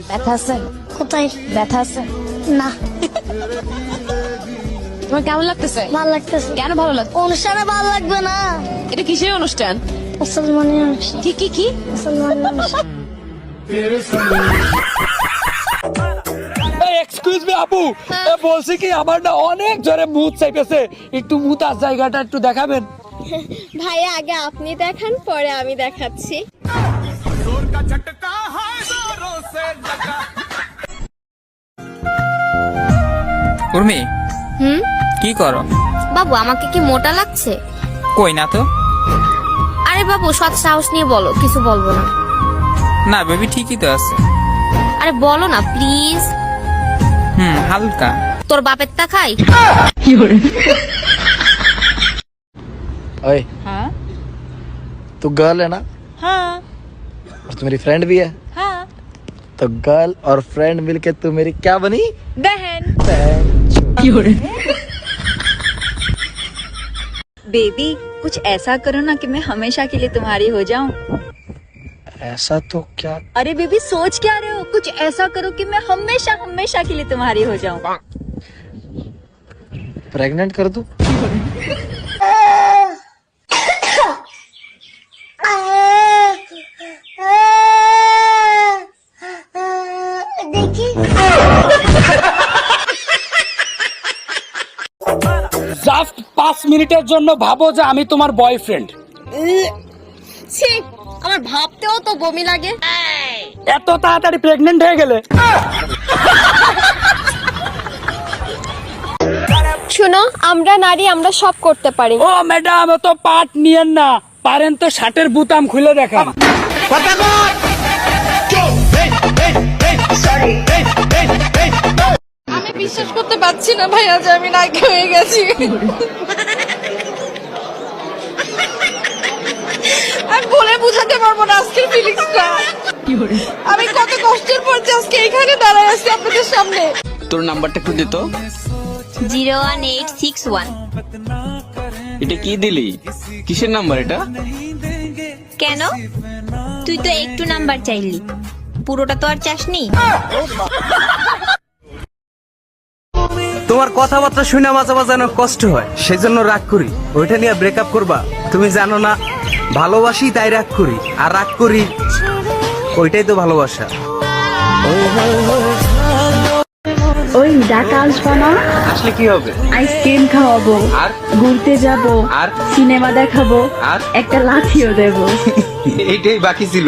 ব্যথা আছে? কোথায়? ব্যথা আছে না। তোমার কেমন লাগতেছে? ভালো লাগতেছে। কেন ভালো লাগছে? অনুষ্ঠানে ভালো লাগবে না? এটা কিসের অনুষ্ঠান? মুসলমানের অনুষ্ঠান। কি কি কি? মুসলমানের অনুষ্ঠান। এক্সকিউজ মি আপু, বলছি কি আমার না অনেক জোরে মুত চাইতেছে, একটু মুতার জায়গাটা একটু দেখাবেন? ভাইয়া আগে আপনি দেখান, পরে আমি দেখাচ্ছি। উর্মি, কি করো? বাবু আমাকে কি মোটা লাগছে? কই না তো। আরে বাবু সৎ সাহস নিয়ে বলো, কিছু বলবো না। না বেবি, ঠিকই তো আছে। আরে বলো না প্লিজ। হালকা। তোর বাপের তা খাই। ओए हाँ तू गर्ल है ना? हाँ और तू मेरी फ्रेंड भी है? हाँ तो गर्ल और फ्रेंड मिलके तू मेरी क्या बनी? बहन। बेबी कुछ ऐसा करो ना कि मैं हमेशा के लिए तुम्हारी हो जाऊं। ऐसा तो क्या? अरे बेबी सोच क्या रहे हो, कुछ ऐसा करो कि मैं हमेशा हमेशा के लिए तुम्हारी हो जाऊं। प्रेग्नेंट कर दूं? দেখি। জাস্ট 5 মিনিটের জন্য ভাবো যে আমি তোমার বয়ফ্রেন্ড। ছি, আমার ভাবতেও তো বমি লাগে। এত তাড়াতাড়ি প্রেগনেন্ট হয়ে গেলে? শুনো, আমরা নারী, আমরা সব করতে পারি। ও ম্যাডাম, তো পাট নিয়েন না, পারেন তো শার্টের বুতাম খুলে দেখান। আমি বিশ্বাস করতে পারছি না ভাইয়া যে আমি নায়িকা হয়ে গেছি। আমি বলে বোঝাতে পারবো না আজকের ফিলিংসটা। আমি কত কষ্টের পর যে আজকে এখানে দাঁড়ায় আছি আপনাদের সামনে। তোর নাম্বারটা একটু দে তো। 01861। এটা কি দিলি? কিসের নাম্বার এটা? কেন? তুই তো একটু নাম্বার চাইলি, পুরোটা তো আর চাসনি। তোমার কথাবার্তা শুনে মাঝে মাঝে অনেক কষ্ট হয়, সেই জন্য রাগ করি। ওইটা নিয়ে ব্রেকআপ করবা? তুমি জানো না ভালোবাসি তাই রাগ করি, আর রাগ করি ওইটাই তো ভালোবাসা। ওই ঢাকা আসবা না? আসলে কি হবে? আইসক্রিম খাওয়াবো, আর ঘুরতে যাব, আর সিনেমা দেখাবো, আর একটা লাঠিও দেবো। এইটাই বাকি ছিল।